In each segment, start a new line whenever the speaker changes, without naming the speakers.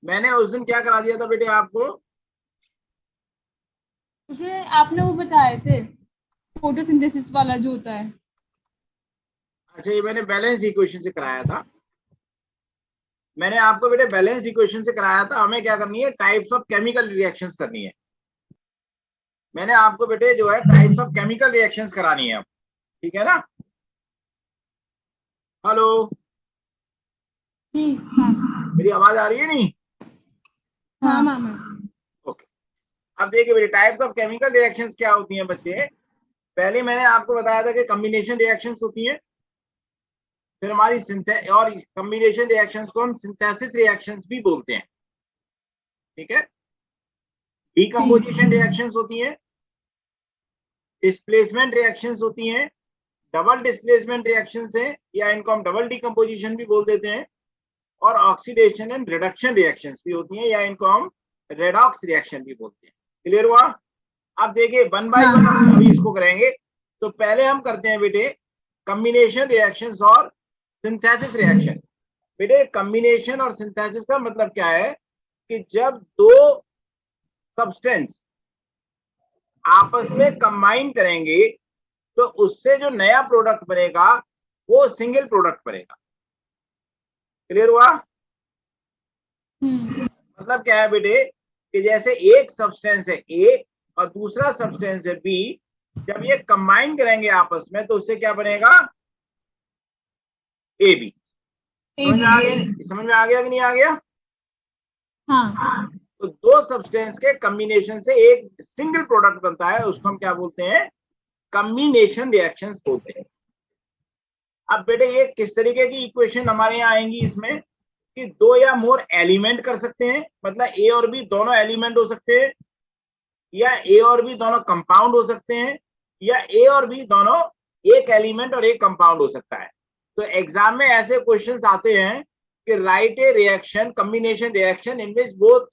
मैंने उस दिन क्या करा दिया था बेटे आपको?
उसमें आपने वो बताए थे, फोटोसिंथेसिस वाला जो होता है।
अच्छा, ये मैंने बैलेंस्ड इक्वेशन से कराया था। मैंने आपको बेटे बैलेंस्ड इक्वेशन से कराया था। हमें क्या करनी है, टाइप्स ऑफ केमिकल रिएक्शंस करनी है। मैंने आपको बेटे जो है टाइप्स ऑफ केमिकल रिएक्शंस करानी है, ठीक है ना? हेलो,
जी हाँ।
मेरी आवाज आ रही है नहीं?
हाँ मामा।
ओके। अब देखिए बेटे, टाइप्स ऑफ केमिकल रिएक्शंस क्या होती हैं बच्चे? पहले मैंने आपको बताया था कि कॉम्बिनेशन रिएक्शंस होती हैं, फिर हमारी और कॉम्बिनेशन रिएक्शंस को हम सिंथेसिस रिएक्शंस भी बोलते हैं, ठीक है? डीकम्पोजिशन रिएक्शंस होती हैं, डिस्प्लेसमेंट रिएक्शंस होती हैं, डबल डिस्प्लेसमेंट रिएक्शंस है या इनको हम डबल डीकम्पोजिशन भी बोल देते हैं, और ऑक्सीडेशन एंड रिडक्शन रिएक्शंस भी होती हैं या इनको हम रेडॉक्स रिएक्शन भी बोलते हैं। क्लियर हुआ? अब देखिए वन बाय वन हम अभी इसको करेंगे। तो पहले हम करते हैं बेटे कॉम्बिनेशन रिएक्शंस और सिंथेसिस रिएक्शन। बेटे कॉम्बिनेशन और सिंथेसिस का मतलब क्या है कि जब दो सब्सटेंस आपस में कंबाइन करेंगे तो उससे जो नया प्रोडक्ट बनेगा वो सिंगल प्रोडक्ट बनेगा। क्लियर हुआ? मतलब क्या है बेटे कि जैसे एक सब्सटेंस है ए और दूसरा सब्सटेंस है बी, जब ये कंबाइन करेंगे आपस में तो उससे क्या बनेगा, ए बी। समझ में आ गया? समझ में आ गया कि नहीं आ गया?
हाँ।
तो दो सब्सटेंस के कॉम्बिनेशन से एक सिंगल प्रोडक्ट बनता है, उसको हम क्या बोलते हैं, कॉम्बिनेशन रिएक्शंस बोलते हैं। अब बेटे ये किस तरीके की इक्वेशन हमारे यहाँ आएंगी इसमें कि दो या मोर एलिमेंट कर सकते हैं, मतलब ए और बी दोनों एलिमेंट हो सकते हैं, या ए और बी दोनों कंपाउंड हो सकते हैं, या ए और बी दोनों एक एलिमेंट और एक कंपाउंड हो सकता है। तो एग्जाम में ऐसे क्वेश्चंस आते हैं कि right A reaction combination reaction in which both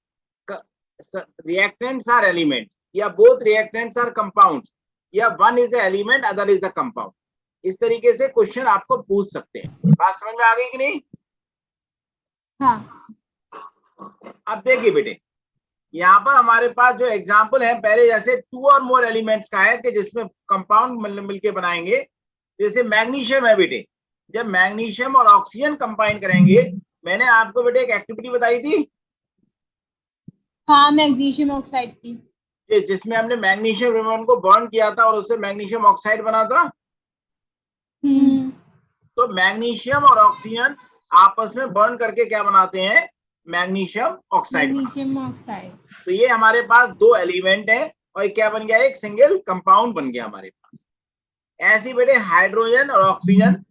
reactants are element, या both reactants are compounds, या one is the element other is the compound। इस तरीके से क्वेश्चन आपको पूछ सकते हैं। बात समझ में आ गई कि नहीं?
हाँ।
अब देखिए बेटे, यहाँ पर हमारे पास जो एग्जाम्पल है, पहले जैसे टू और मोर एलिमेंट्स का है कि जिसमें कंपाउंड मिलके बनाएंगे। जैसे मैग्नीशियम है बेटे, जब मैग्नीशियम और ऑक्सीजन कंबाइन करेंगे, मैंने आपको बेटे एक एक्टिविटी बताई थी
हाँ, मैग्नीशियम ऑक्साइड की।
जिसमें हमने मैग्नीशियम रिमोन को बर्न किया था और उससे मैग्नीशियम ऑक्साइड बना था। तो मैग्नीशियम और ऑक्सीजन आपस में बर्न करके क्या बनाते हैं, मैग्नीशियम ऑक्साइड।
Magnesium oxide.
तो ये हमारे पास दो एलिमेंट है और क्या बन गया, एक सिंगल कंपाउंड बन गया हमारे पास। ऐसे बेटे हाइड्रोजन और ऑक्सीजन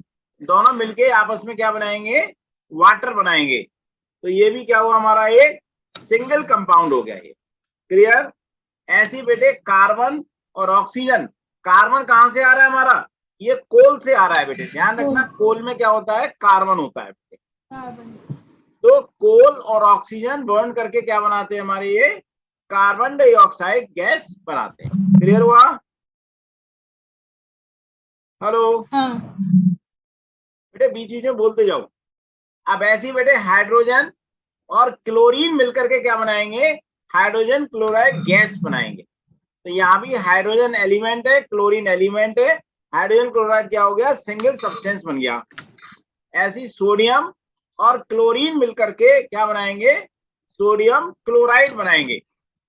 दोनों मिलके आपस में क्या बनाएंगे, वाटर बनाएंगे। तो ये भी क्या हुआ, हमारा एक सिंगल कंपाउंड हो गया ये। क्लियर? ऐसे बेटे कार्बन और ऑक्सीजन, कार्बन कहां से आ रहा है हमारा, ये कोल से आ रहा है बेटे, ध्यान रखना कोल में क्या होता है, कार्बन होता है बेटे। तो कोल और ऑक्सीजन बर्न करके क्या बनाते हैं हमारे ये, कार्बन डाइऑक्साइड गैस बनाते हैं। क्लियर हुआ? हेलो बेटे, बीच बीच में बोलते जाओ। अब ऐसे ही बेटे हाइड्रोजन और क्लोरीन मिलकर के क्या बनाएंगे, हाइड्रोजन क्लोराइड गैस बनाएंगे। तो यहाँ भी हाइड्रोजन एलिमेंट है, क्लोरीन एलिमेंट है, हाइड्रोजन क्लोराइड क्या हो गया, सिंगल सब्सटेंस बन गया। ऐसी सोडियम और क्लोरीन मिलकर के क्या बनाएंगे, सोडियम क्लोराइड बनाएंगे।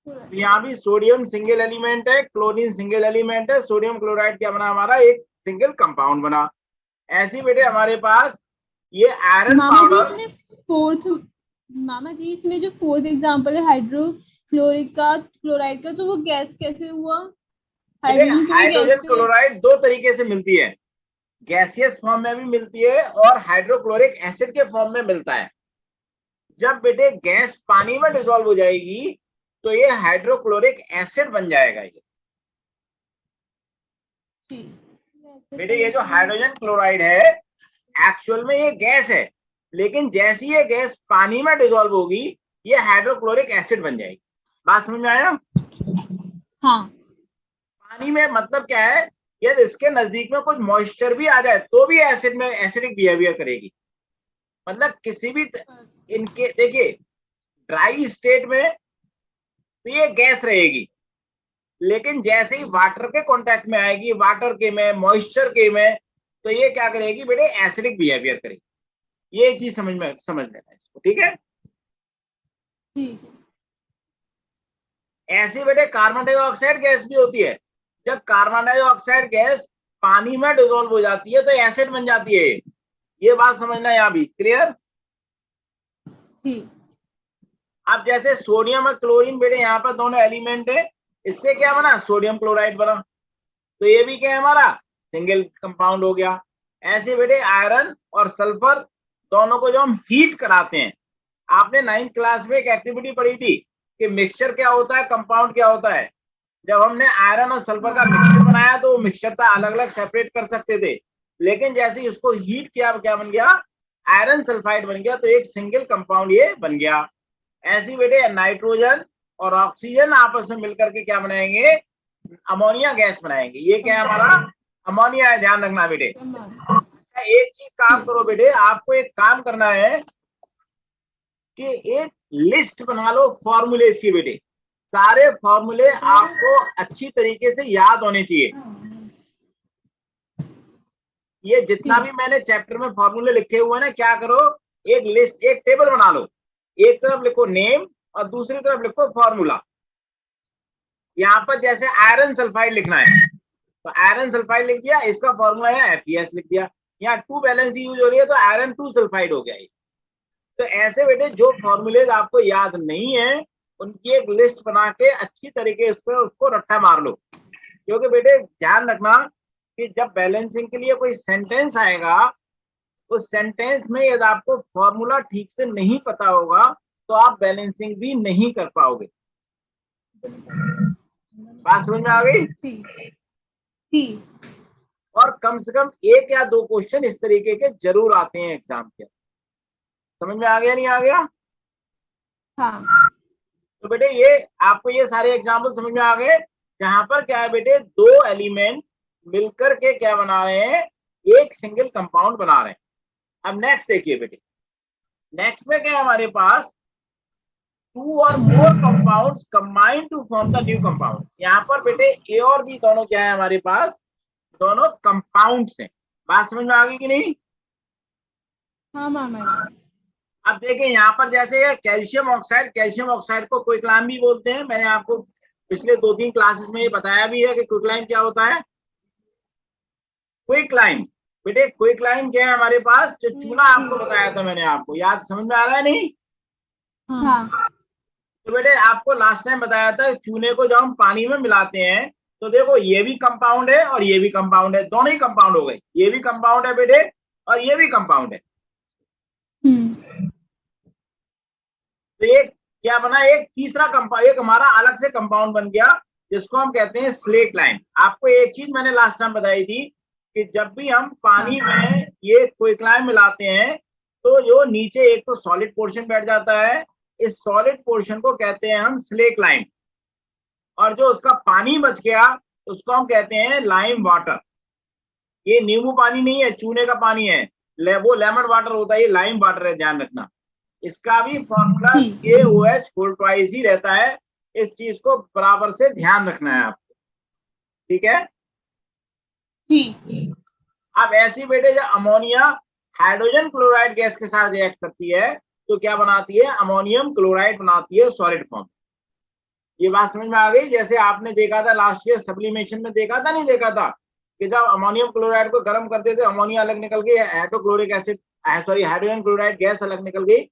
तो यहाँ भी सोडियम सिंगल एलिमेंट है, क्लोरीन सिंगल एलिमेंट है, सोडियम क्लोराइड क्या बना हमारा, एक सिंगल कंपाउंड बना। ऐसे बेटे हमारे पास ये आयरन पाउडर।
फोर्थ मामा जी, इसमें जो फोर्थ एग्जांपल है हाइड्रोक्लोरिक का, क्लोराइड का, तो वो गैस कैसे हुआ?
हाइड्रोजन क्लोराइड दो तरीके से मिलती है, गैसियस फॉर्म में भी मिलती है और हाइड्रोक्लोरिक एसिड के फॉर्म में मिलता है। जब बेटे गैस पानी में डिसॉल्व हो जाएगी तो ये हाइड्रोक्लोरिक एसिड बन जाएगा ये। बेटे ये जो हाइड्रोजन क्लोराइड है एक्चुअल में ये गैस है, लेकिन जैसी ये गैस पानी में डिसॉल्व होगी ये हाइड्रोक्लोरिक एसिड बन जाएगी। बात समझ में आया?
हाँ।
पानी में मतलब क्या है, यदि इसके नजदीक में कुछ मॉइस्चर भी आ जाए तो भी एसिड में एसिडिक बिहेवियर करेगी। मतलब किसी भी इनके देखिए, ड्राई स्टेट में तो ये गैस रहेगी, लेकिन जैसे ही वाटर के कांटेक्ट में आएगी, वाटर के में, मॉइस्चर के में, तो ये क्या करेगी बेटे, एसिडिक बिहेवियर करेगी। ये चीज समझ लेना इसको, ठीक है।
ठीक है।
ऐसे बेटे कार्बन डाइऑक्साइड गैस भी होती है। जब कार्बन डाइऑक्साइड गैस पानी में डिसॉल्व हो जाती है तो एसिड बन जाती है। ये बात समझना यहाँ भी, क्लियर।
ठीक।
अब जैसे सोडियम और क्लोरीन बेटे यहाँ पर दोनों एलिमेंट है, इससे क्या बना, सोडियम क्लोराइड बना, तो ये भी क्या है हमारा, सिंगल कंपाउंड हो गया। ऐसे बेटे आयरन और सल्फर दोनों को जो हम हीट कराते हैं, आपने 9th क्लास में एक एक्टिविटी पढ़ी थी कि मिक्सचर क्या होता है, कंपाउंड क्या होता है। जब हमने आयरन और सल्फर का मिक्सचर बनाया तो वो मिक्सचर था अलग अलग सेपरेट कर सकते थे, लेकिन जैसे ही उसको हीट किया, क्या बन गया, आयरन सल्फाइड बन गया, तो एक सिंगल कंपाउंड ये बन गया। ऐसी बेटे नाइट्रोजन और ऑक्सीजन आपस में मिलकर के क्या बनाएंगे, अमोनिया गैस बनाएंगे। ये क्या है हमारा, अमोनिया है, ध्यान रखना बेटे। एक चीज काम करो बेटे, आपको एक काम करना है कि एक लिस्ट बना लो फॉर्मूलेज की बेटे। सारे फॉर्मूले आपको अच्छी तरीके से याद होने चाहिए। ये जितना भी मैंने चैप्टर में फॉर्मूले लिखे हुए हैं ना, क्या करो, एक लिस्ट, एक टेबल बना लो। एक तरफ लिखो नेम और दूसरी तरफ लिखो फॉर्मूला। यहाँ पर जैसे आयरन सल्फाइड लिखना है तो आयरन सल्फाइड लिख दिया, इसका फॉर्मूला है FeS लिख दिया। यहाँ 2 बैलेंस यूज हो रही है तो आयरन 2 सल्फाइड हो गया ये। तो ऐसे बेटे जो फॉर्मूलेज आपको याद नहीं है उनकी एक लिस्ट बना के अच्छी तरीके से उसको रट्टा मार लो। क्योंकि बेटे ध्यान रखना कि जब बैलेंसिंग के लिए कोई सेंटेंस आएगा, उस सेंटेंस में यदि आपको फॉर्मूला ठीक से नहीं पता होगा तो आप बैलेंसिंग भी नहीं कर पाओगे। बात समझ में आ गई।
ठीक।
और कम से कम 1 या 2 क्वेश्चन इस तरीके के जरूर आते हैं एग्जाम के। समझ में आ गया, नहीं आ गया।
हाँ।
तो बेटे ये आपको ये सारे एग्जाम्पल समझ में आ गए, जहां पर क्या है बेटे, 2 एलिमेंट मिलकर के क्या बना रहे हैं, एक सिंगल कंपाउंड बना रहे हैं। अब नेक्स्ट देखिए बेटे, नेक्स्ट में क्या है हमारे पास, 2 और more compounds combine to form the new compound. यहाँ पर बेटे ए और बी दोनों क्या है हमारे पास, दोनों कंपाउंड्स हैं। बात समझ में आ गई कि नहीं।
हाँ मामा जी।
अब देखिए यहाँ पर जैसे कैल्शियम ऑक्साइड को क्विकलाइम भी बोलते हैं। मैंने आपको पिछले 2-3 क्लासेस में ये बताया भी है कि क्विकलाइम क्या होता है। क्विकलाइम बेटे, क्विकलाइम क्या है हमारे पास, जो चूना आपको बताया था मैंने, आपको याद, समझ में आ रहा है नहीं।
हाँ।
तो बेटे आपको लास्ट टाइम बताया था, चूने को जब हम पानी में मिलाते हैं तो देखो ये भी कंपाउंड है और ये भी कंपाउंड है, दोनों ही कंपाउंड हो गए। ये भी कंपाउंड है बेटे और ये भी कंपाउंड है। तो एक क्या बना, एक तीसरा कंपाउंड, एक हमारा अलग से कंपाउंड बन गया जिसको हम कहते हैं स्लेट लाइम। आपको एक चीज मैंने लास्ट टाइम बताई थी कि जब भी हम पानी में ये क्विकलाइम मिलाते हैं तो जो नीचे एक तो सॉलिड पोर्शन बैठ जाता है, इस सॉलिड पोर्शन को कहते हैं हम स्लेट लाइम, और जो उसका पानी बच गया उसको हम कहते हैं लाइम वाटर। ये नींबू पानी नहीं है, चूने का पानी है, वो लेमन वाटर होता है, ये लाइम वाटर है, ध्यान रखना। इसका भी फॉर्मूला KOH होल ट्वाइस ही रहता है। इस चीज को बराबर से ध्यान रखना है आपको, ठीक है।
ठीक।
अब ऐसी बेटे जब अमोनिया हाइड्रोजन क्लोराइड गैस के साथ रिएक्ट करती है तो क्या बनाती है, अमोनियम क्लोराइड बनाती है सॉलिड फॉर्म। ये बात समझ में आ गई। जैसे आपने देखा था लास्ट ईयर सब्लिमेशन में, देखा था नहीं देखा था, कि जब अमोनियम क्लोराइड को गर्म करते थे अमोनिया अलग निकल गई, hydrochloric acid sorry hydrogen chloride gas अलग निकल गई,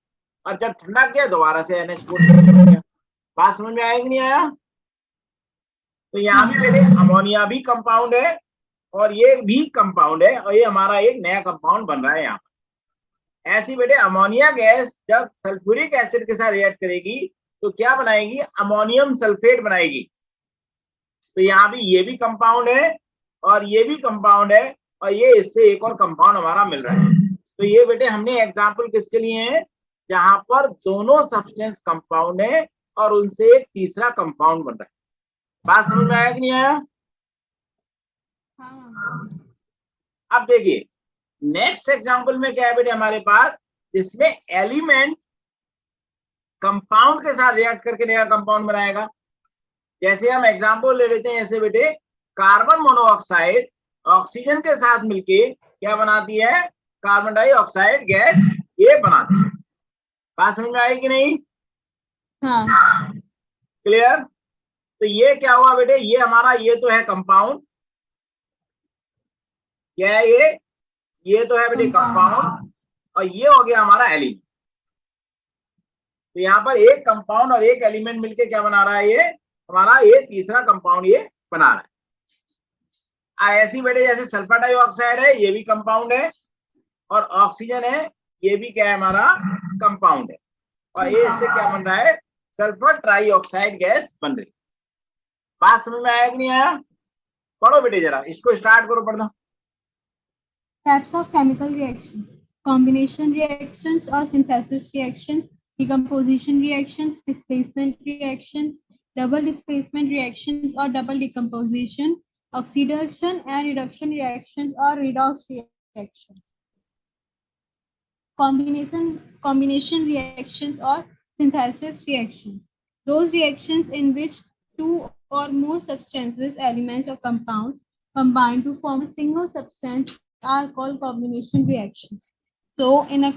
और जब ठंडा किया दोबारा से NH4 निकल गया। बात समझ में आया कि नहीं आया। तो यहाँ भी पहले अमोनिया भी कंपाउंड है और ये भी कंपाउंड है, और ये हमारा एक नया कंपाउंड बन रहा है यहाँ पर। ऐसी बेटे अमोनिया गैस जब सल्फ्यूरिक एसिड के साथ रिएक्ट करेगी तो क्या बनाएगी, अमोनियम सल्फेट बनाएगी। तो यहाँ भी ये भी कंपाउंड है और ये भी कंपाउंड है, और ये इससे एक और कंपाउंड हमारा मिल रहा है। तो ये बेटे हमने एग्जाम्पल किसके लिए हैं, जहां पर दोनों सब्सटेंस कंपाउंड है और उनसे एक तीसरा कंपाउंड बन रहा है। बात समझ में आया कि नहीं आया। अब देखिए नेक्स्ट एग्जाम्पल में क्या है बेटे हमारे पास, जिसमें एलिमेंट कंपाउंड के साथ रिएक्ट करके नया कंपाउंड बनाएगा। जैसे हम एग्जांपल ले लेते हैं, ऐसे बेटे कार्बन मोनोऑक्साइड ऑक्सीजन के साथ मिलके क्या बनाती है, कार्बन डाइऑक्साइड गैस ये बनाती है। बात समझ में आई कि नहीं?
हाँ।
क्लियर? तो ये क्या हुआ बेटे, ये हमारा ये तो है कंपाउंड, क्या है ये तो है बेटे कंपाउंड, और ये हो गया हमारा एलिमेंट। तो यहाँ पर एक कंपाउंड और एक एलिमेंट मिलके क्या बना रहा है, ये हमारा ये तीसरा कंपाउंड ये बना रहा है। ऐसी बेटे जैसे सल्फर डाइऑक्साइड है, ये भी कंपाउंड है, और ऑक्सीजन है, ये भी क्या है हमारा कंपाउंड है, और ये इससे क्या बन रहा है, सल्फर ट्राइऑक्साइड गैस बन रही। बात समझ में आया कि नहीं आया? पढ़ो बेटे जरा, इसको स्टार्ट करो पढ़ना।
Types of chemical reactions: combination reactions or synthesis reactions, decomposition reactions, displacement reactions, double displacement reactions or double decomposition, oxidation and reduction reactions or redox reactions. Combination reactions or synthesis reactions: those reactions in which two or more substances, elements or compounds combine to form a single substance are called combination reactions. So in a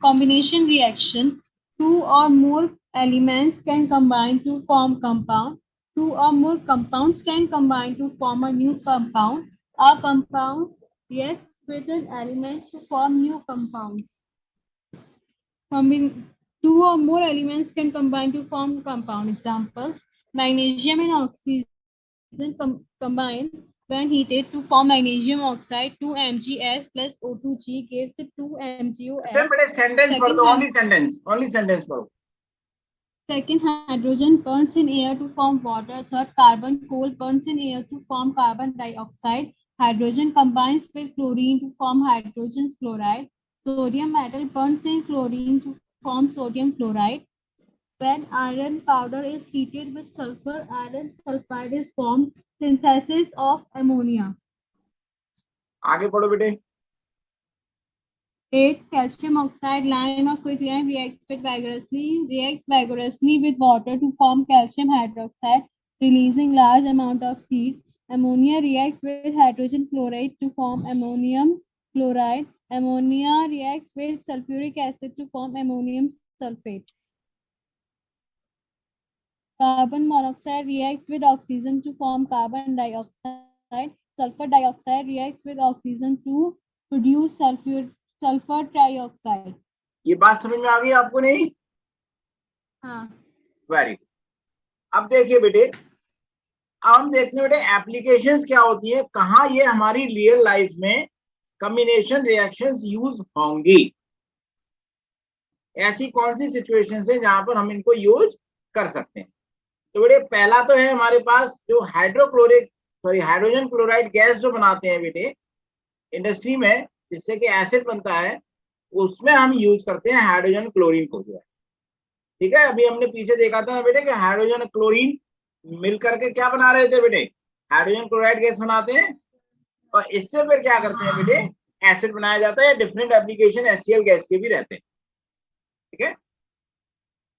combination reaction, two or more elements can combine to form compound. Two or more compounds can combine to form a new compound. A compound reacts with an element to form new compound. Two or more elements can combine to form compound. Examples: magnesium and oxygen combine when heated to form magnesium oxide. 2 MgS plus O2G gives 2MgOS.
सिर्फ बेटे sentence पढ़ दो, only sentence पढ़ो।
Second, hydrogen burns in air to form water. Third, carbon coal burns in air to form carbon dioxide. Hydrogen combines with chlorine to form hydrogen chloride. Sodium metal burns in chlorine to form sodium chloride. When iron powder is heated with sulfur, iron sulfide is formed. Synthesis of ammonia.
आगे पढ़ो बेटे।
8. Calcium oxide, lime or quicklime reacts vigorously with water to form calcium hydroxide, releasing large amount of heat. Ammonia reacts with hydrogen chloride to form ammonium chloride. Ammonia reacts with sulfuric acid to form ammonium sulfate. Carbon monoxide reacts with oxygen to form carbon dioxide. Sulfur dioxide reacts with oxygen to produce sulfur trioxide.
ये बात समझ में आ गई आपको नहीं?
हाँ।
Very good. अब देखिए बेटे, अब हम देखते हैं बेटे एप्लीकेशंस क्या होती है, कहाँ ये हमारी रियल लाइफ में कॉम्बिनेशन रिएक्शंस यूज होंगी। ऐसी कौन सी सिचुएशंस है जहां पर हम इनको यूज कर सकते हैं। तो बेटे पहला तो है हमारे पास जो हाइड्रोजन क्लोराइड गैस जो बनाते हैं बेटे इंडस्ट्री में, जिससे कि एसिड बनता है, उसमें हम यूज करते हैं हाइड्रोजन क्लोरीन को जो है। ठीक है, अभी हमने पीछे देखा था ना बेटे कि हाइड्रोजन क्लोरीन मिल करके क्या बना रहे थे बेटे, हाइड्रोजन क्लोराइड गैस बनाते हैं, और इससे फिर क्या करते हैं बेटे, एसिड बनाया जाता है। डिफरेंट एप्लीकेशन HCl गैस के भी रहते हैं। ठीक है,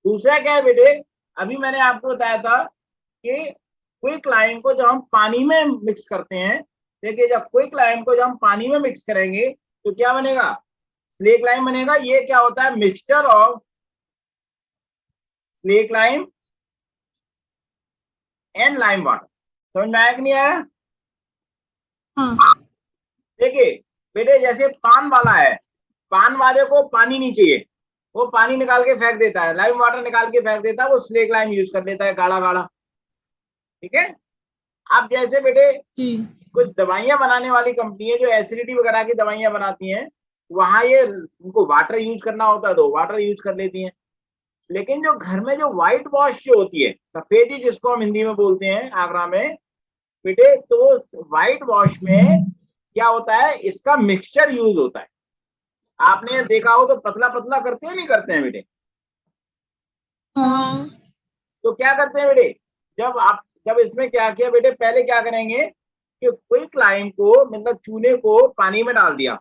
दूसरा क्या है बेटे, अभी मैंने आपको बताया था कि क्विकलाइम को जब हम पानी में मिक्स करते हैं, देखिए जब क्विकलाइम को जब हम पानी में मिक्स करेंगे तो क्या बनेगा, स्लेक-लाइम बनेगा। ये क्या होता है, mixture of slack-lime and lime water. समझ में आया कि नहीं आया?
हाँ।
देखिए बेटे जैसे पान वाला है, पान वाले को पानी नहीं चाहिए, वो पानी निकाल के फेंक देता है, लाइम वाटर निकाल के फेंक देता है, वो स्लेक लाइम यूज कर लेता है गाढ़ा गाढ़ा। ठीक है, अब जैसे बेटे कुछ दवाइयां बनाने वाली कंपनी है जो एसिडिटी वगैरह की दवाइयां बनाती हैं, वहां ये उनको वाटर यूज करना होता है तो वाटर यूज कर लेती हैं। लेकिन जो घर में जो व्हाइट वॉश जो होती है, सफेदी जिसको हम हिंदी में बोलते हैं आगरा में बेटे, तो व्हाइट वॉश में क्या होता है, इसका मिक्सचर यूज होता है। आपने देखा हो तो पतला पतला करते हैं, नहीं करते हैं बेटे?
हाँ।
तो क्या करते हैं बेटे, जब इसमें क्या किया बेटे, पहले क्या करेंगे कि क्विकलाइम को मतलब चूने को पानी में डाल दिया।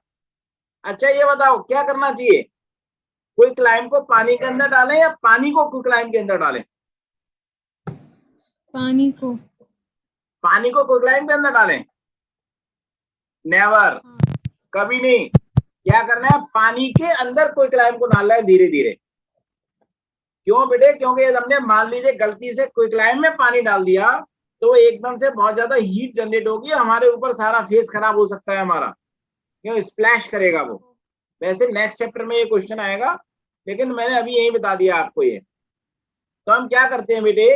अच्छा ये बताओ क्या करना चाहिए, क्विकलाइम को पानी के अंदर डालें या पानी को क्विकलाइम के अंदर डालें?
पानी को
क्विकलाइम के अंदर डालें? नेवर, कभी नहीं। क्या करना है, पानी के अंदर क्विकलाइम को डालना है धीरे धीरे। क्यों बेटे? क्योंकि हमने मान लीजिए गलती से क्विकलाइम में पानी डाल दिया तो एकदम से बहुत ज्यादा हीट जनरेट होगी, हमारे ऊपर सारा फेस खराब हो सकता है हमारा, क्यों स्प्लैश करेगा वो। वैसे नेक्स्ट चैप्टर में ये क्वेश्चन आएगा, लेकिन मैंने अभी यही बता दिया आपको ये। तो हम क्या करते हैं बेटे,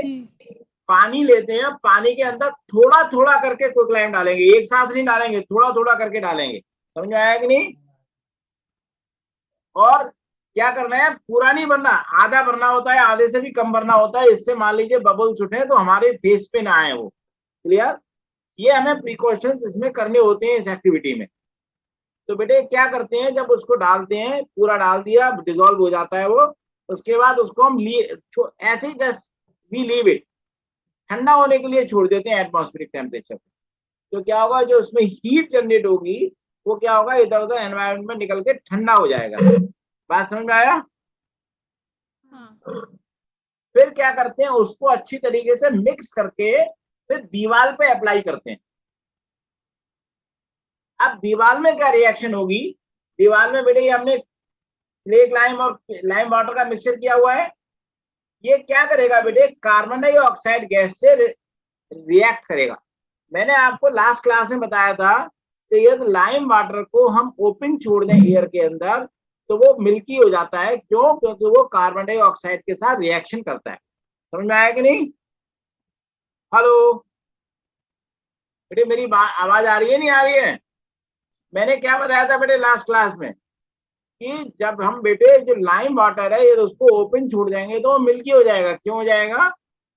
पानी लेते हैं, पानी के अंदर थोड़ा थोड़ा करके क्विकलाइम डालेंगे, एक साथ नहीं डालेंगे, थोड़ा थोड़ा करके डालेंगे। समझ में आया कि नहीं? और क्या करना है, पूरा नहीं भरना, आधा भरना होता है, आधे से भी कम भरना होता है, इससे मान लीजिए बबल्स उठे तो हमारे फेस पे ना आए वो। क्लियर? ये हमें प्रिकॉशंस इसमें करने होते हैं इस एक्टिविटी में। तो बेटे क्या करते हैं, जब उसको डालते हैं, पूरा डाल दिया, डिसॉल्व हो जाता है वो, उसके बाद उसको हम ऐसे ही जस्ट वी लीव इट, ठंडा होने के लिए छोड़ देते हैं एटमॉस्फेरिक टेम्परेचर। तो क्या होगा, जो उसमें हीट जनरेट होगी वो क्या होगा, इधर उधर एनवायरनमेंट में निकल के ठंडा हो जाएगा। बात समझ में आया?
हाँ।
फिर क्या करते हैं, उसको अच्छी तरीके से मिक्स करके फिर दीवार पे अप्लाई करते हैं। अब दीवार में क्या रिएक्शन होगी, दीवार में बेटे ये हमने स्लेट लाइम और लाइम वाटर का मिक्सचर किया हुआ है, ये क्या करेगा बेटे, कार्बन डाइऑक्साइड गैस से रिएक्ट करेगा। मैंने आपको लास्ट क्लास में बताया था कि यदि लाइम वाटर को हम ओपन छोड़ दें एयर के अंदर तो वो मिल्की हो जाता है। क्यों? क्योंकि वो कार्बन डाइऑक्साइड के साथ रिएक्शन करता है। समझ में आया कि नहीं? हेलो बेटे, मेरी आवाज आ रही है, नहीं आ रही है? मैंने क्या बताया था बेटे लास्ट क्लास में, कि जब हम बेटे जो लाइम वाटर है ये उसको ओपन छोड़ देंगे तो वो मिल्की हो जाएगा। क्यों हो जाएगा?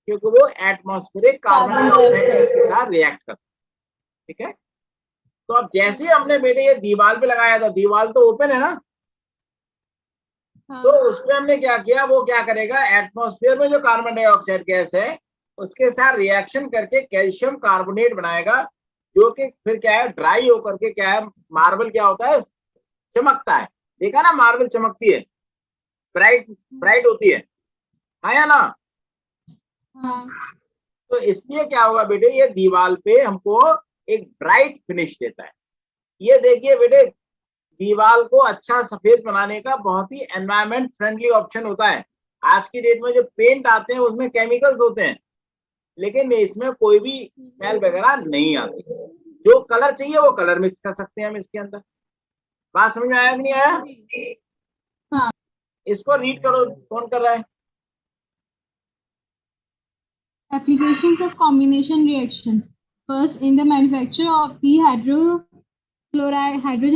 क्योंकि वो एटमॉस्फेरिक कार्बन डाइऑक्साइड गैस के साथ रिएक्ट करता है। ठीक है? तो अब जैसे हमने बेटे ये दीवार पे लगाया था, दीवार तो ओपन है ना,
हाँ।
तो उसमें हमने क्या किया, वो क्या करेगा, एटमॉस्फेयर में जो कार्बन डाइऑक्साइड गैस है उसके साथ रिएक्शन करके कैल्शियम कार्बोनेट बनाएगा, जो कि फिर क्या है, ड्राई होकर के क्या है, मार्बल क्या होता है, चमकता है। देखा ना, मार्बल चमकती है, ब्राइट ब्राइट होती है या ना?
हाँ।
तो इसलिए क्या होगा बेटे, ये दीवार पे हमको एक ब्राइट फिनिश देता है। ये देखिए बेटे, दीवार को अच्छा सफेद बनाने का बहुत ही एनवायरमेंट फ्रेंडली ऑप्शन होता है। आज की डेट में जो पेंट आते हैं उसमें केमिकल्स होते हैं, लेकिन इसमें कोई भी स्मेल वगैरह नहीं आती। जो कलर चाहिए वो कलर मिक्स कर सकते हैं हम इसके अंदर। बात समझ में आया कि नहीं आया?
हाँ।
इसको रीड करो, कौन कर रहा है?
Applications of combination reactions. First, in the manufacture of the hydrogen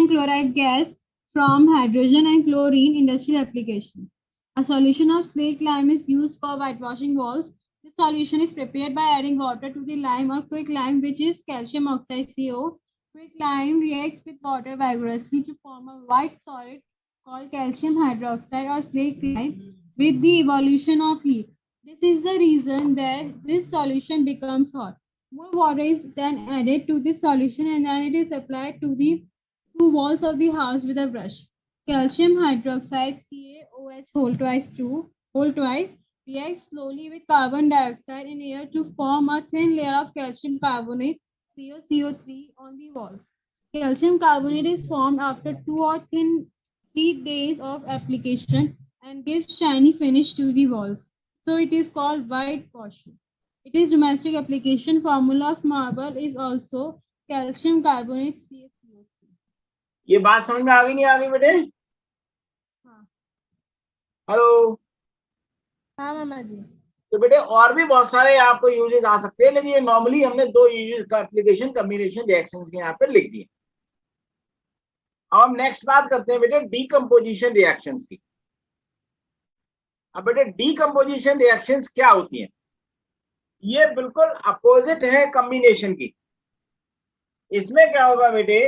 chloride gas from hydrogen and chlorine industrial application. A solution of slaked lime is used for whitewashing walls. This solution is prepared by adding water to the lime or quicklime, which is calcium oxide CO. Quicklime reacts with water vigorously to form a white solid called calcium hydroxide or slaked lime with the evolution of heat. This is the reason that this solution becomes hot. More water is then added to this solution and then it is applied to the two walls of the house with a brush. Calcium hydroxide CaOH whole twice reacts slowly with carbon dioxide and air to form a thin layer of calcium carbonate CaCO3 on the walls. Calcium carbonate is formed after 3 days of application and gives shiny finish to the walls. So it is called whitewashing. It is domestic application formula of marble is also calcium carbonate CaCO3.
ये बात समझ में आ गई नहीं आ गई बेटे?
हाँ।
Hello?
हाँ मामा जी।
तो बेटे और भी बहुत सारे आपको यूजेस आ सकते हैं, लेकिन ये नॉर्मली हमने दो यूजेस का एप्लीकेशन कम्बिनेशन रिएक्शंस के यहाँ पे लिख दिए। अब हम नेक्स्ट बात करते हैं बेटे डीकम्पोजिशन रिएक्शंस की। अब बेटे डीकम्पोजिशन रिएक्शंस क्या होती हैं? ये बिल्कुल अपोजिट है कम्बिनेशन की। इसमें क्या होगा बेटे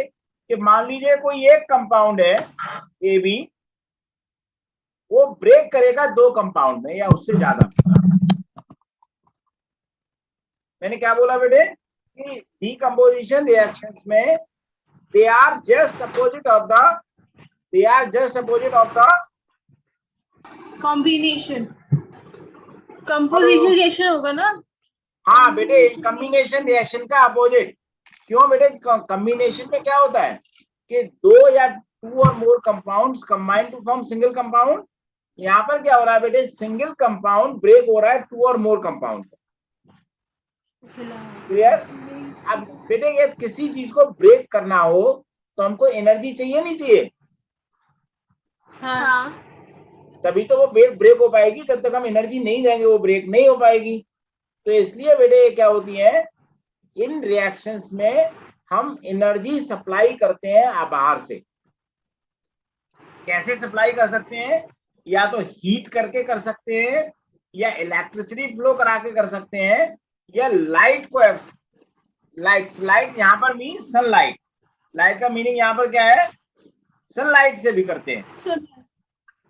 कि मान लीजिए कोई एक कंपाउंड है ए बी, वो ब्रेक करेगा दो कंपाउंड में या उससे ज्यादा। मैंने क्या बोला बेटे कि डीकम्पोजिशन रिएक्शंस में they are just opposite of the
combination composition reaction होगा ना।
हाँ बेटे, कॉम्बिनेशन रिएक्शन का अपोजिट। क्यों बेटे? कॉम्बिनेशन में क्या होता है कि दो या टू और more compounds combine to form single compound. यहाँ पर क्या हो रहा है बेटे? सिंगल कंपाउंड ब्रेक हो रहा है टू और मोर कंपाउंड। क्लियर? अब बेटे ये किसी चीज को ब्रेक करना हो तो हमको एनर्जी चाहिए नहीं चाहिए?
हाँ।
तभी तो वो ब्रेक हो पाएगी, तब तक हम एनर्जी नहीं देंगे वो ब्रेक नहीं हो पाएगी। तो इसलिए बेटे ये क्या होती है, इन रिएक्शंस में हम एनर्जी सप्लाई करते हैं बाहर से। कैसे सप्लाई कर सकते हैं? या तो हीट करके कर सकते हैं, या इलेक्ट्रिसिटी फ्लो करा के कर सकते हैं, या लाइट को, लाइट यहाँ पर मीन सनलाइट। लाइट का मीनिंग यहाँ पर क्या है? सनलाइट से भी करते हैं,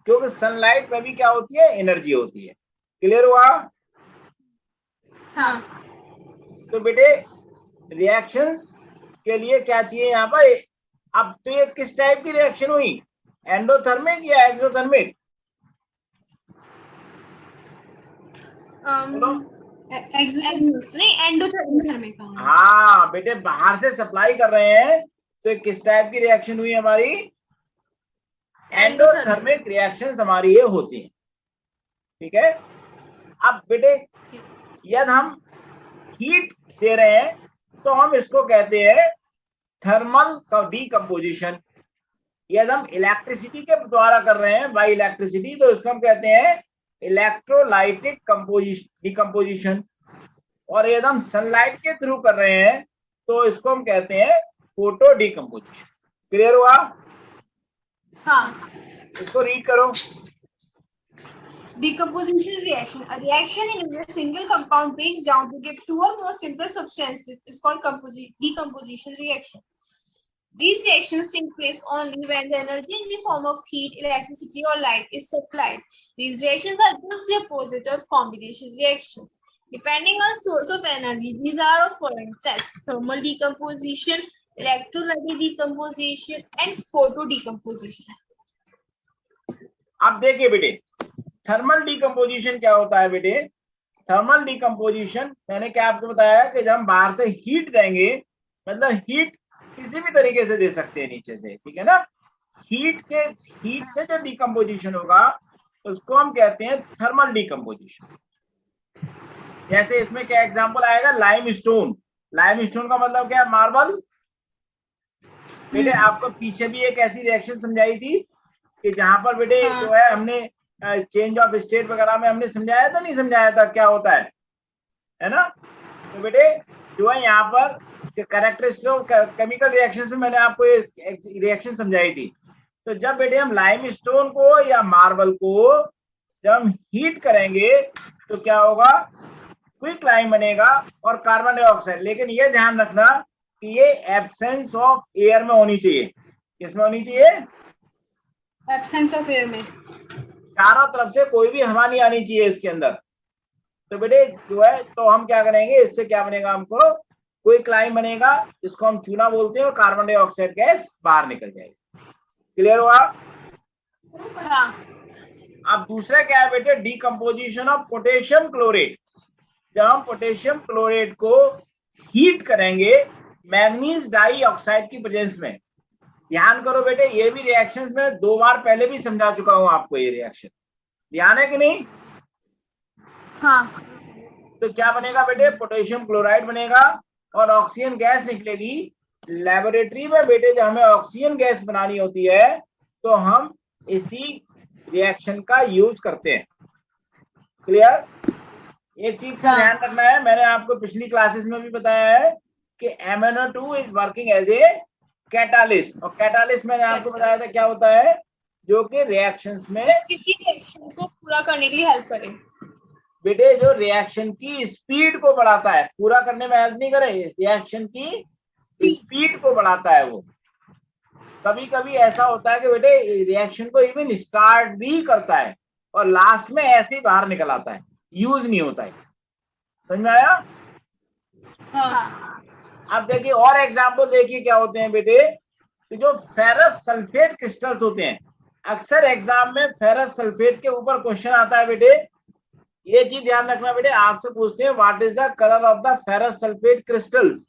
क्योंकि सनलाइट में भी क्या होती है? एनर्जी होती है। क्लियर हुआ?
हाँ।
तो बेटे रिएक्शंस के लिए क्या चाहिए यहाँ पर? अब तो ये किस टाइप की रिएक्शन हुई? एंडोथर्मिक या एक्सोथर्मिक?
नहीं, एंडोथर्मिक।
हाँ बेटे, बाहर से सप्लाई कर रहे हैं तो किस टाइप की रिएक्शन हुई हमारी? एंडोथर्मिक रिएक्शंस हमारी ये होती है। ठीक है। अब बेटे यदि हम हीट दे रहे हैं तो हम इसको कहते हैं थर्मल डीकम्पोजिशन। यदि हम इलेक्ट्रिसिटी के द्वारा कर रहे हैं, बाय इलेक्ट्रिसिटी, तो इसको हम कहते हैं इलेक्ट्रोलाइटिक डीकम्पोजिशन। और यदि हम सनलाइट के थ्रू कर रहे हैं तो इसको हम कहते हैं फोटो डीकम्पोजिशन। क्लियर हुआ?
हाँ।
इसको रीड करो।
Decomposition reaction. A reaction in which a single compound breaks down to get two or more simpler substances is called decomposition reaction. These reactions take place only when the energy in the form of heat, electricity, or light is supplied. These reactions are just the opposite of combination reactions. Depending on source of energy, these are of following tests: thermal decomposition, electrolytic decomposition, and photo decomposition.
अब देखिए बेटे, thermal decomposition क्या होता है बेटे? Thermal decomposition मैंने क्या आपको बताया कि जब हम बाहर से हीट देंगे, मतलब हीट किसी भी तरीके से दे सकते हैं नीचे से, ठीक है ना? हीट से जो डीकम्पोजिशन होगा उसको हम कहते हैं थर्मल डीकम्पोजिशन। जैसे इसमें क्या एग्जांपल आएगा? लाइमस्टोन। लाइमस्टोन का मतलब क्या है? मार्बल। बेटे आपको पीछे भी एक ऐसी रिएक्शन समझाई थी कि जहां पर बेटे जो है हमने चेंज ऑफ स्टेट वगैरह में हमने समझाया था, नहीं समझाया था क्या होता है ना? तो बेटे जो है यहाँ पर कैरेक्टरिस्टिक ऑफ केमिकल रिएक्शंस में मैंने आपको ये रिएक्शन समझाई थी। तो जब बेटे हम लाइमस्टोन को या मार्बल को जब हम हीट करेंगे तो क्या होगा? क्विक लाइम बनेगा और कार्बन डाइऑक्साइड। लेकिन ये ध्यान रखना कि ये एब्सेंस ऑफ एयर में होनी चाहिए। किसमें होनी चाहिए?
एब्सेंस ऑफ एयर में।
चारों तरफ से कोई भी हवा नहीं आनी चाहिए इसके अंदर। तो बेटे जो है तो हम क्या करेंगे, इससे क्या बनेगा? हमको क्विक लाइम बनेगा, जिसको हम चूना बोलते हैं, और कार्बन डाइऑक्साइड गैस बाहर निकल जाएगी। क्लियर हुआ?
हाँ।
अब दूसरा क्या है बेटे? Decomposition of potassium chlorate. जब हम पोटेशियम क्लोरेट को हीट करेंगे मैग्नीज डाइऑक्साइड की प्रेजेंस में। ध्यान करो बेटे, ये भी रिएक्शंस में 2 बार पहले भी समझा चुका हूं आपको ये रिएक्शन। ध्यान है कि नहीं?
हाँ।
तो क्या बनेगा बेटे? पोटेशियम क्लोराइड बनेगा और ऑक्सीजन गैस निकलेगी। लेबोरेटरी में बेटे जब हमें ऑक्सीजन गैस बनानी होती है तो हम इसी रिएक्शन का यूज करते हैं। क्लियर? एक चीज का ध्यान रखना है, मैंने आपको पिछली क्लासेस में भी बताया है कि MnO2 is working as a catalyst. और कैटालिस्ट मैंने आपको बताया था क्या होता है? जो कि रिएक्शंस में
किसी रिएक्शन को पूरा करने के लिए हेल्प करे।
बेटे जो रिएक्शन की स्पीड को बढ़ाता है, पूरा करने में हेल्प नहीं करे, रिएक्शन की स्पीड को बढ़ाता है वो। कभी कभी ऐसा होता है कि बेटे रिएक्शन को इवन स्टार्ट भी करता है और लास्ट में ऐसे ही बाहर निकल आता है, यूज नहीं होता है। समझ में आया?
हाँ।
अब देखिए और एग्जांपल देखिए क्या होते हैं बेटे। तो जो फेरस सल्फेट क्रिस्टल्स होते हैं, अक्सर एग्जाम में फेरस सल्फेट के ऊपर क्वेश्चन आता है बेटे, ये चीज ध्यान रखना बेटे, आपसे पूछते हैं what is the colour of the ferrous sulphate crystals.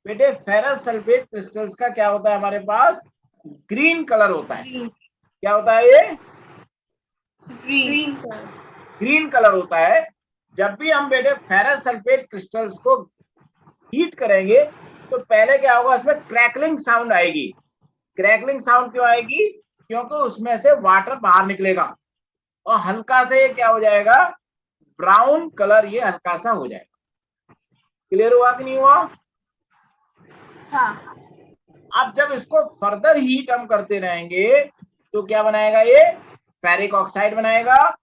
बेटे फेरस सल्फेट क्रिस्टल्स का क्या होता है हमारे पास, ग्रीन कलर होता है।
ग्रीन
क्या होता है ये,
ग्रीन
ग्रीन कलर होता है। जब भी हम बेटे फेरस सल्फेट क्रिस्टल्स को हीट करेंगे तो पहले क्या होगा, उसमें क्रैकलिंग साउंड आएगी। क्रैकलिंग साउंड क्यों आएगी, क्योंकि उसमें से वाटर बाहर निकलेगा और हल्का से ये क्या हो जाएगा, ब्राउन कलर ये हल्का सा हो जाएगा। क्लियर हुआ कि नहीं हुआ?
हाँ।
अब जब इसको फर्दर हीट हम करते रहेंगे तो क्या बनाएगा, ये फेरिक ऑक्साइड बनाएगा,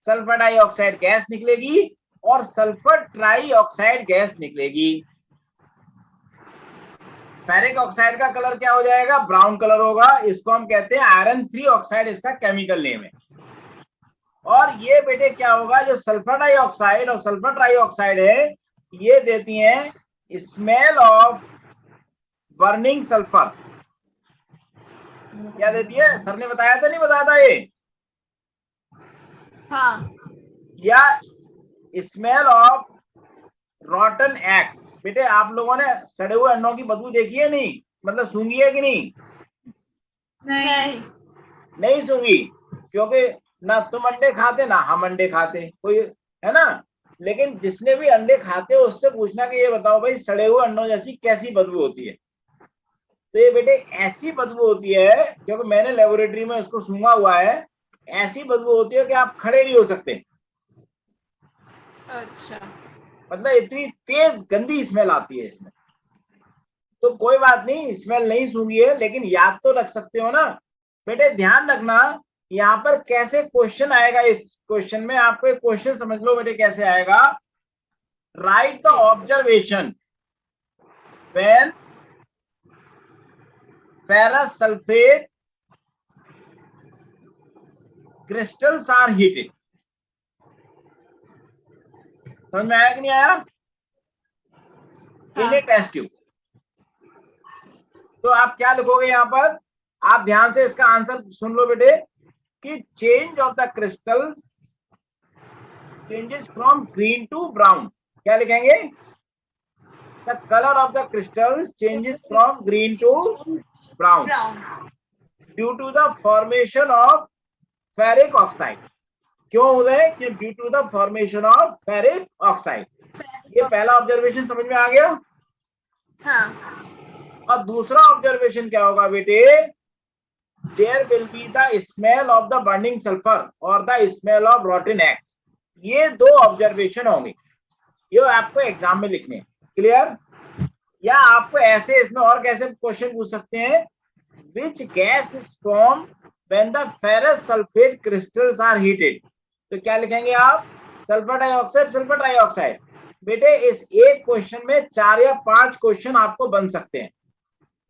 सल्फर डाइऑक्साइड गैस निकलेगी और सल्फर ट्राइऑक्साइड गैस निकलेगी। फेरिक ऑक्साइड का कलर क्या हो जाएगा, ब्राउन कलर होगा। इसको हम कहते हैं आयरन 3 ऑक्साइड, इसका केमिकल नेम है। और ये बेटे क्या होगा, जो सल्फर डाइऑक्साइड और सल्फर ट्राइऑक्साइड है, ये देती हैं स्मेल ऑफ बर्निंग सल्फर। क्या देती है, सर ने बताया था नहीं बताया था ये,
हाँ।
या स्मेल ऑफ रॉटन एग्स। बेटे आप लोगों ने सड़े हुए अंडों की बदबू देखी है नहीं, मतलब सूंघी है कि नहीं? नहीं सूंघी, क्योंकि ना तुम अंडे खाते ना हम अंडे खाते, कोई है ना। लेकिन जिसने भी अंडे खाते हो उससे पूछना कि ये बताओ भाई सड़े हुए अंडों जैसी कैसी बदबू होती है। तो ये बेटे ऐसी बदबू होती है, क्योंकि मैंने लेबोरेटरी में उसको सूंघा हुआ है, ऐसी बदबू होती है कि आप खड़े नहीं हो सकते।
अच्छा।
मतलब इतनी तेज गंदी स्मेल आती है इसमें। तो कोई बात नहीं, स्मेल नहीं सूंघी है, लेकिन याद तो रख सकते हो ना। बेटे ध्यान रखना यहाँ पर कैसे क्वेश्चन आएगा। इस क्वेश्चन में आपको एक क्वेश्चन समझ लो बेटे कैसे आएगा। Write the observation when ferrous sulphate crystals are heated. समझ में आया कि नहीं आया? In a test tube. तो आप क्या लिखोगे यहाँ पर, आप ध्यान से इसका आंसर सुन लो बेटे, कि change of the crystal changes from green to brown. क्या लिखेंगे, the colour of the crystals changes from green to brown due to the formation of ferric oxide. क्यों हो रहे, कि due to the formation of ferric oxide. ये पहला observation समझ में आ गया।
हाँ।
और दूसरा ऑब्जर्वेशन क्या होगा बेटे, there will be the smell of the burning sulphur और the smell of rotten eggs. ये दो ऑब्जर्वेशन होंगे, ये आपको एग्जाम में लिखने हैं। क्लियर? या आपको ऐसे इसमें और कैसे क्वेश्चन पूछ सकते हैं, which gas is form when the ferrous sulphate crystals are heated. तो क्या लिखेंगे आप, सल्फर डाइऑक्साइड सल्फर ट्राइऑक्साइड। बेटे इस एक क्वेश्चन में 4 या 5 क्वेश्चन आपको बन सकते हैं।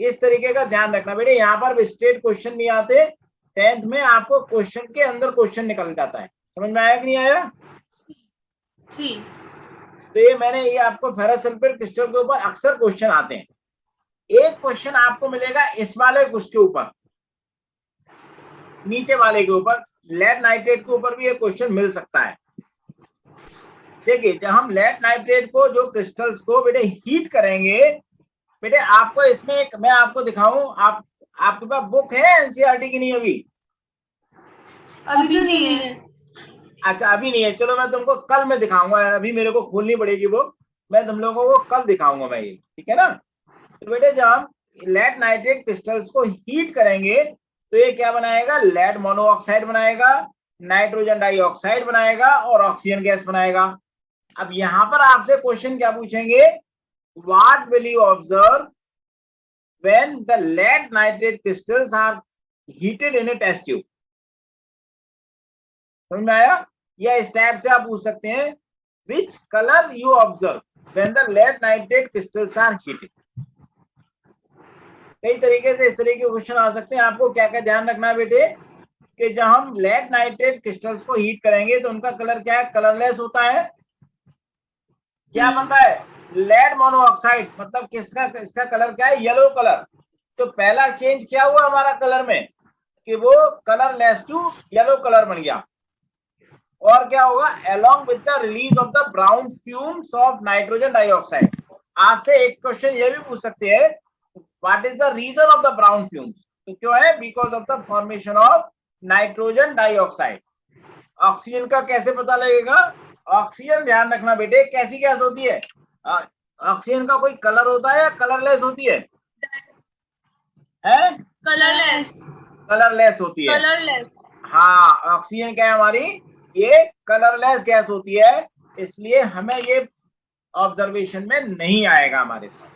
इस तरीके का ध्यान रखना बेटे, यहाँ पर स्ट्रेट क्वेश्चन नहीं आते, 10th में आपको क्वेश्चन के अंदर क्वेश्चन निकल जाता है। समझ में आया कि नहीं आया?
ठीक।
तो ये मैंने ये आपको फेरस सल्फेट क्रिस्टल के ऊपर अक्सर क्वेश्चन आते हैं। एक क्वेश्चन आपको मिलेगा इस वाले उसके ऊपर, नीचे वाले के ऊपर, लेड नाइट्रेट के ऊपर भी एक क्वेश्चन मिल सकता है। देखिए जब हम लेड नाइट्रेट को जो क्रिस्टल्स को बेटे हीट करेंगे, बेटे आपको इसमें एक मैं आपको दिखाऊं, आपके पास बुक है एनसीईआरटी की? नहीं अभी
अभी तो नहीं है।
अच्छा अभी नहीं है, चलो मैं तुमको कल मैं दिखाऊंगा, अभी मेरे को खोलनी पड़ेगी बुक, मैं तुम लोगों को कल दिखाऊंगा मैं ये, ठीक है ना। तो बेटे जब हम लेड नाइट्रेट क्रिस्टल्स को हीट करेंगे तो ये क्या बनाएगा, लेड मोनोऑक्साइड बनाएगा, नाइट्रोजन डाइऑक्साइड बनाएगा और ऑक्सीजन गैस बनाएगा। अब यहां पर आपसे क्वेश्चन क्या पूछेंगे, what will you observe when the lead nitrate crystals are heated in a test tube. समझ में आया? या इस टाइप से आप पूछ सकते हैं, which colour you observe when the lead nitrate crystals are heated. कई तरीके से इस तरह के क्वेश्चन आ सकते हैं। आपको क्या क्या ध्यान रखना है बेटे, कि जब हम लेड नाइट्रेट क्रिस्टल्स को हीट करेंगे तो उनका कलर क्या है, कलरलेस होता है। क्या बनता है, लेड मोनोऑक्साइड, मतलब किसका इसका कलर क्या है, येलो कलर। तो पहला चेंज क्या हुआ हमारा कलर में, कि वो कलरलेस टू येलो कलर बन गया। और क्या होगा, along with the release of the brown fumes of nitrogen dioxide। आपसे एक क्वेश्चन ये भी पूछ सकते हैं, what is the reason of the brown fumes? तो क्यों है, because of the formation of nitrogen dioxide। Oxygen का कैसे पता लगेगा, ऑक्सीजन ध्यान रखना बेटे कैसी गैस होती है, ऑक्सीजन का कोई कलर होता है या कलरलेस होती है,
कलरलेस।
कलरलेस होती है।
कलरलेस।
हाँ, ऑक्सीजन क्या है हमारी, ये कलरलेस गैस होती है, इसलिए हमें ये ऑब्जर्वेशन में नहीं आएगा। हमारे साथ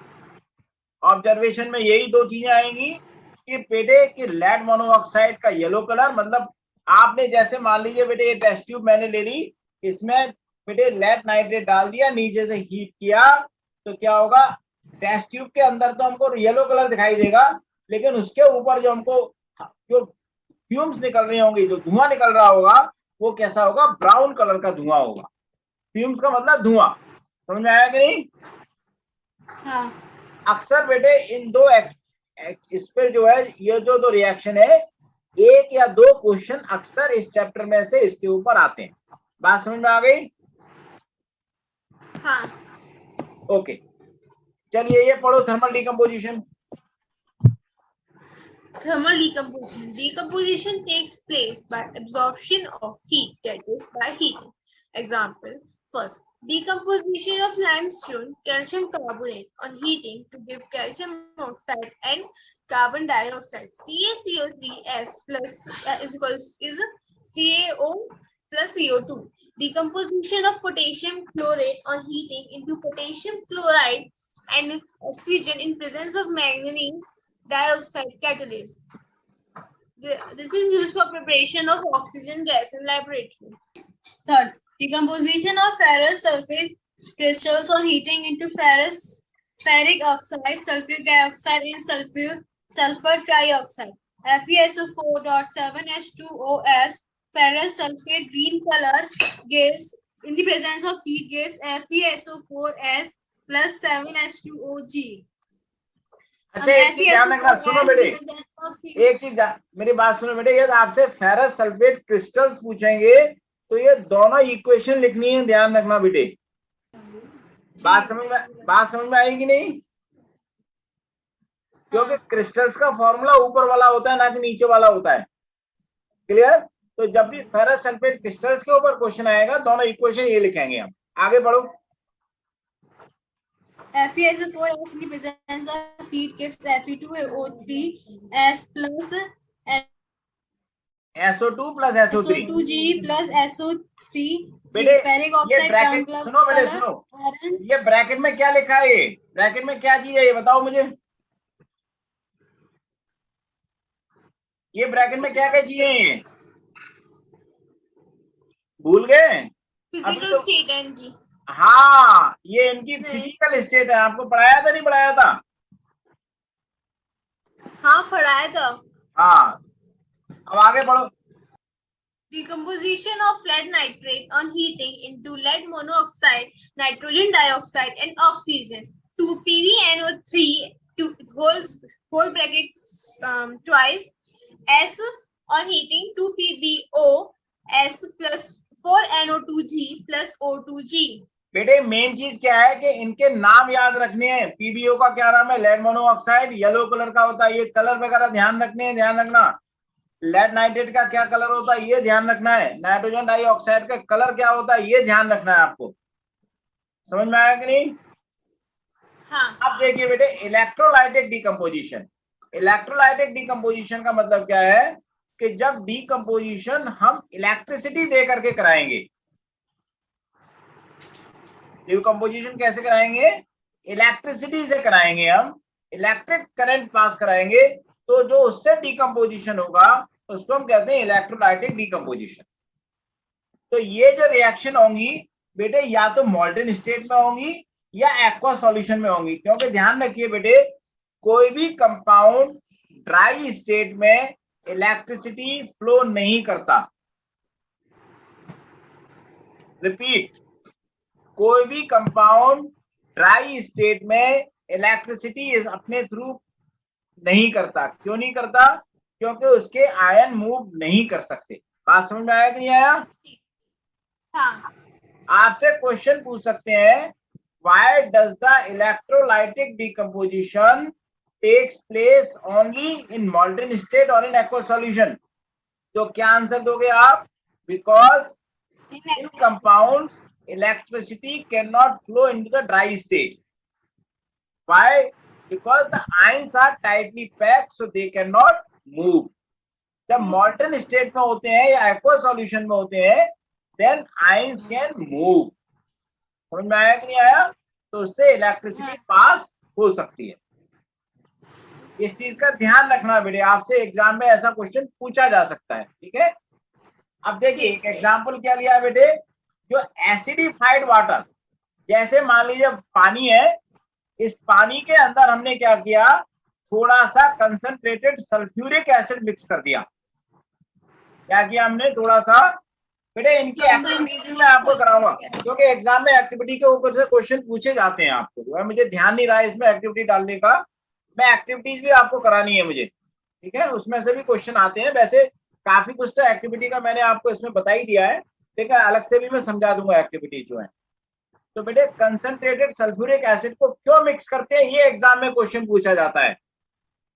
ऑब्जर्वेशन में यही दो चीजें आएंगी कि बेटे कि लेड मोनोऑक्साइड का येलो कलर, मतलब आपने जैसे मान लीजिए बेटे ये टेस्ट ट्यूब मैंने ले ली, इसमें बेटे लेड नाइट्रेट डाल दिया, नीचे से हीट किया, तो क्या होगा, टेस्ट ट्यूब के अंदर तो हमको येलो कलर दिखाई देगा, लेकिन उसके ऊपर जो हमको जो फ्यूम्स निकल रही होंगी, जो धुआं निकल रहा होगा, वो कैसा होगा, ब्राउन कलर का धुआं होगा। फ्यूम्स का मतलब धुआं, समझ में आया कि नहीं?
हाँ।
अक्सर बेटे इन दो इस पे जो है, ये जो दो रिएक्शन है, एक या दो क्वेश्चन अक्सर इस चैप्टर में से इसके ऊपर आते हैं। बात समझ में आ गई?
हाँ।
ओके, चलिए ये पढ़ो, thermal decomposition.
Thermal decomposition. Decomposition takes place by absorption of heat, that is by heating. Example, first, decomposition of limestone calcium carbonate on heating to give calcium oxide and carbon dioxide. CaCO3S plus is CaO plus CO2. Decomposition of potassium chlorate on heating into potassium chloride and oxygen in presence of manganese dioxide catalyst. This is used for preparation of oxygen gas in laboratory. Third, decomposition of ferrous sulfate crystals on heating into ferric oxide, sulfuric dioxide in sulfur trioxide. FeSO4.7H2OS ferrous sulfate green color gives, in the presence of heat, gives FeSO4S plus 7H2OG.
अच्छा एक चीज ध्यान रखना, सुनो बेटे, एक चीज मेरी बात सुनो बेटे, यदि आपसे फेरस सल्फेट क्रिस्टल्स पूछेंगे तो ये दोनों इक्वेशन लिखनी है, ध्यान रखना बेटे। बात समझ में आएगी नहीं? क्योंकि क्रिस्टल्स का फॉर्मूला ऊपर वाला होता है ना कि नीचे वाला होता है। क्लियर? तो जब भी फेरस सल्फेट क्रिस्टल्स के ऊपर क्वेश्चन आएगा, दोनों इक्वेशन ये लिखेंगे हम। आगे बढ़ो।
FeSO4S in the presence of heat gives Fe2O3S plus
SO2 plus SO3
SO2G plus SO3
बेटे
ferric
ये
oxide
ब्रैकेट सुनो बेटे, सुनो, ये ब्रैकेट में क्या लिखा है, ये ब्रैकेट में क्या चीज है, ये बताओ मुझे। ये ब्रैकेट में क्या क्या चीजें हैं, भूल गए?
फिजिकल स्टेट है इनकी।
हाँ, ये इनकी फिजिकल स्टेट है। आपको पढ़ाया था, नहीं पढ़ाया था?
हाँ पढ़ाया था।
हाँ, अब आगे बढ़ो।
Decomposition of lead nitrate on heating into lead monoxide, nitrogen dioxide, and oxygen. 2PbNO3 whole bracket twice S on heating 2PbOS plus 4NO2G plus O2G.
बेटे मेन चीज क्या है कि इनके नाम याद रखने हैं। पीबीओ का क्या नाम है, लेड मोनोऑक्साइड, येलो कलर का होता है, ये कलर वगैरह ध्यान रखने हैं, ध्यान रखना। लेड नाइट्रेट का क्या कलर होता है, ये ध्यान रखना है। नाइट्रोजन डाइऑक्साइड का कलर क्या होता है, ये ध्यान रखना है आपको। समझ में आया कि नहीं?
हाँ।
अब देखिए बेटे, इलेक्ट्रोलाइटिक डिकम्पोजिशन। इलेक्ट्रोलाइटिक डिकम्पोजिशन का मतलब क्या है कि जब डिकम्पोजिशन हम इलेक्ट्रिसिटी दे करके कराएंगे। डिकम्पोजिशन कैसे कराएंगे, इलेक्ट्रिसिटी से कराएंगे, हम इलेक्ट्रिक करंट पास कराएंगे, तो जो उससे डिकम्पोजिशन होगा उसको हम कहते हैं इलेक्ट्रोलाइटिक डिकम्पोजिशन। तो ये जो रिएक्शन होंगी बेटे, या तो मॉल्टन स्टेट में होंगी या एक्वा सॉल्यूशन में होंगी। क्योंकि ध्यान रखिए बेटे, कोई भी कंपाउंड ड्राई स्टेट में इलेक्ट्रिसिटी फ्लो नहीं करता। रिपीट, कोई भी कंपाउंड ड्राई स्टेट में इलेक्ट्रिसिटी अपने थ्रू नहीं करता। क्यों नहीं करता? क्योंकि उसके आयन मूव नहीं कर सकते। बात समझ में आया कि नहीं आया?
हाँ।
आपसे क्वेश्चन पूछ सकते हैं, why does the electrolytic decomposition takes place only in molten state और इन एक्वस सॉल्यूशन? तो क्या आंसर दोगे आप? Because in compounds electricity cannot flow into the dry state. Why? Because the ions are tightly packed, so they cannot move. जब molten state में होते हैं या aqueous solution में होते हैं, then ions can move. समझ में आया कि नहीं आया? तो उससे इलेक्ट्रिसिटी पास हो सकती है। इस चीज का ध्यान रखना बेटे, आपसे एग्जाम में ऐसा क्वेश्चन पूछा जा सकता है। ठीक है, अब देखिए एक एग्जाम्पल क्या लिया है बेटे, जो एसिडिफाइड वाटर, जैसे मान लीजिए पानी है, इस पानी के अंदर हमने क्या किया, थोड़ा सा कंसंट्रेटेड सल्फ्यूरिक एसिड मिक्स कर दिया। क्या किया हमने? थोड़ा सा। बेटे इनकी एक्टिविटी मैं आपको कराऊंगा, क्योंकि एग्जाम में एक्टिविटी के ऊपर से क्वेश्चन पूछे जाते हैं आपको। मुझे ध्यान नहीं रहा है इसमें एक्टिविटी डालने का, मैं एक्टिविटीज भी आपको करानी है मुझे। ठीक है, उसमें से भी क्वेश्चन आते हैं। वैसे काफी कुछ तो एक्टिविटी का मैंने आपको इसमें बता ही दिया है, ठीक है, अलग से भी मैं समझा दूंगा एक्टिविटी जो है। तो बेटे कंसंट्रेटेड सल्फ्यूरिक एसिड को क्यों मिक्स करते हैं, ये एग्जाम में क्वेश्चन पूछा जाता है।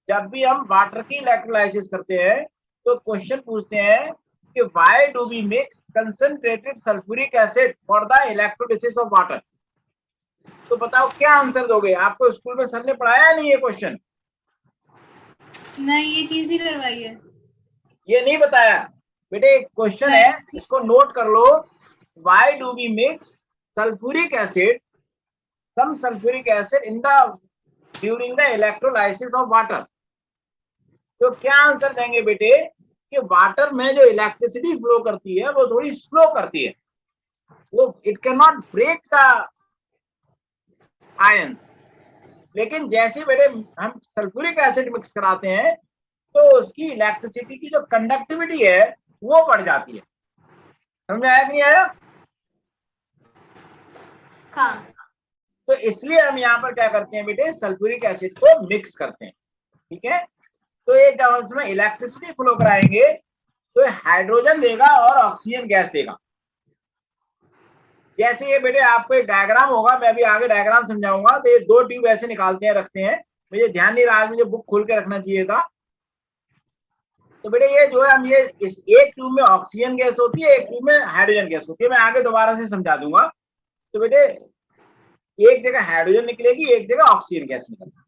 जब भी हम वाटर की इलेक्ट्रोलाइसिस करते हैं तो क्वेश्चन पूछते हैं कि why do we mix concentrated sulphuric acid for the electrolysis of water? तो बताओ क्या आंसर दोगे? आपको स्कूल में सर ने पढ़ाया नहीं ये क्वेश्चन?
नहीं, ये चीज ही करवाई है।
ये नहीं बताया बेटे, क्वेश्चन है, इसको नोट कर लो। Why do we mix sulfuric acid, some sulfuric acid in the during the electrolysis of water? तो क्या आंसर देंगे बेटे कि वाटर में जो इलेक्ट्रिसिटी फ्लो करती है वो थोड़ी स्लो करती है, वो it can not break the ions. लेकिन जैसे बेटे हम सल्फ्यूरिक एसिड मिक्स कराते हैं तो उसकी इलेक्ट्रिसिटी की जो कंडक्टिविटी है वो बढ़ जाती है। समझ में आया कि नहीं आया?
हाँ।
तो इसलिए हम यहाँ पर क्या करते हैं बेटे, सल्फ्यूरिक एसिड को मिक्स करते हैं। ठीक है, तो ये जब हम उसमें इलेक्ट्रिसिटी फ्लो कराएंगे तो हाइड्रोजन देगा और ऑक्सीजन गैस देगा। जैसे ये बेटे आपको एक डायग्राम होगा, मैं अभी आगे डायग्राम समझाऊंगा। तो ये दो ट्यूब ऐसे निकालते हैं, रखते हैं, मुझे ध्यान नहीं रहा, मुझे बुक खोल के रखना चाहिए था। तो बेटे ये जो है हम ये इस एक ट्यूब में ऑक्सीजन गैस होती है, एक ट्यूब में हाइड्रोजन गैस होती है। मैं आगे दोबारा से समझा दूंगा। तो बेटे एक जगह हाइड्रोजन निकलेगी, एक जगह ऑक्सीजन गैस निकलेगी।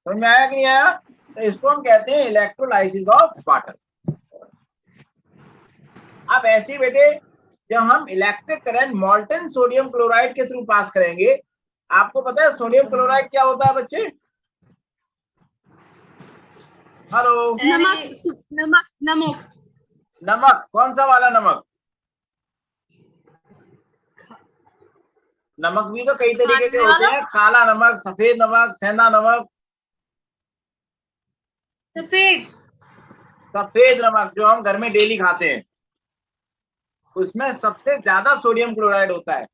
समझ में आया कि नहीं आया? तो इसको हम कहते हैं इलेक्ट्रोलाइसिस ऑफ वाटर। अब ऐसे बेटे जब हम इलेक्ट्रिक करंट मॉल्टन सोडियम क्लोराइड के थ्रू पास करेंगे, आपको पता है सोडियम क्लोराइड क्या होता है बच्चे? हेलो?
नमक। नमक।
नमक। कौन सा वाला नमक? नमक भी तो कई तरीके के होते हैं, काला नमक, सफेद नमक, सेंधा नमक। सफेद नमक जो हम घर में डेली खाते हैं, उसमें सबसे ज्यादा सोडियम क्लोराइड होता है।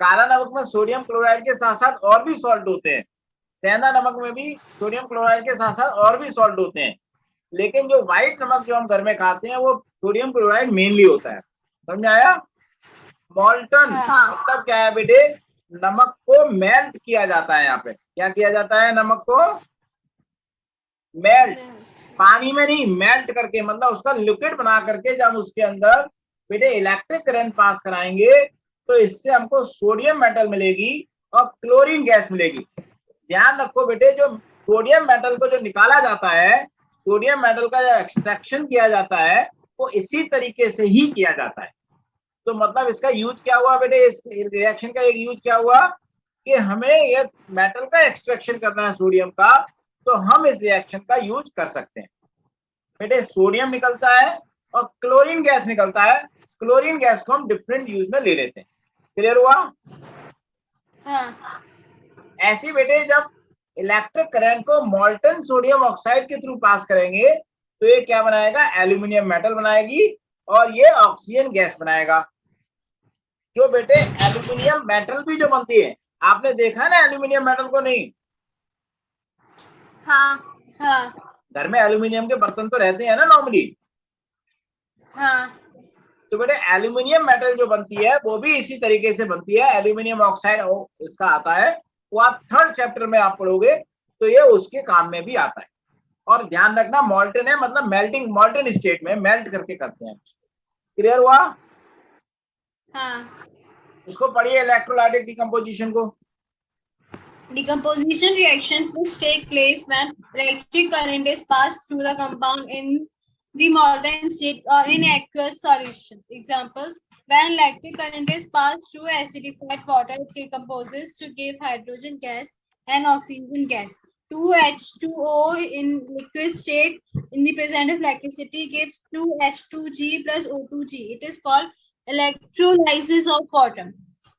काला नमक में सोडियम क्लोराइड के साथ साथ और भी सॉल्ट होते हैं। सेंधा नमक में भी सोडियम क्लोराइड के साथ साथ और भी सॉल्ट होते हैं। लेकिन जो व्हाइट नमक जो हम घर में खाते हैं वो सोडियम क्लोराइड मेनली होता है। समझ आया? मॉल्टन मतलब क्या है बेटे? नमक को मेल्ट किया जाता है। यहाँ पे क्या किया जाता है? नमक को मेल्ट, पानी में नहीं, मेल्ट करके, मतलब उसका लिक्विड बना करके जब उसके अंदर बेटे इलेक्ट्रिक करंट पास कराएंगे तो इससे हमको सोडियम मेटल मिलेगी और क्लोरीन गैस मिलेगी। ध्यान रखो बेटे, जो सोडियम मेटल को जो निकाला जाता है, सोडियम मेटल का जो एक्सट्रैक्शन किया जाता है वो इसी तरीके से ही किया जाता है। तो मतलब इसका यूज क्या हुआ बेटे, इस रिएक्शन का एक यूज क्या हुआ कि हमें ये मेटल का एक्सट्रैक्शन करना है सोडियम का, तो हम इस रिएक्शन का यूज कर सकते हैं। बेटे सोडियम निकलता है और क्लोरीन गैस निकलता है। क्लोरीन गैस को हम डिफरेंट यूज में ले लेते हैं। क्लियर हुआ?
हाँ।
ऐसे बेटे जब इलेक्ट्रिक करंट को मॉल्टन सोडियम ऑक्साइड के थ्रू पास करेंगे तो ये क्या बनाएगा? एल्यूमिनियम मेटल बनाएगी और ये ऑक्सीजन गैस बनाएगा। जो बेटे एल्यूमिनियम मेटल भी जो बनती है, आपने देखा ना एल्यूमिनियम मेटल को? नहीं?
हाँ। हाँ।
घर में एल्यूमिनियम के बर्तन तो रहते हैं ना नॉर्मली।
हाँ
तो बेटे एल्यूमिनियम मेटल जो बनती है वो भी इसी तरीके से बनती है, एल्यूमिनियम ऑक्साइड इसका आता है, वो आप 3rd चैप्टर में आप पढ़ोगे तो ये उसके काम में भी आता है। और ध्यान रखना मॉल्टन है, मतलब मेल्टिंग, मॉल्टन स्टेट में मेल्ट करके करते हैं। क्लियर हुआ?
हाँ।
इसको पढ़िए इलेक्ट्रोलाइटिक डिकम्पोजिशन को।
Decomposition reactions which take place when electric current is passed through the compound in the molten state or in aqueous solutions. Examples: when electric current is passed through acidified water, it decomposes to give hydrogen gas and oxygen gas. 2H2O in liquid state in the presence of electricity gives 2H2G plus O2G. It is called electrolysis of water.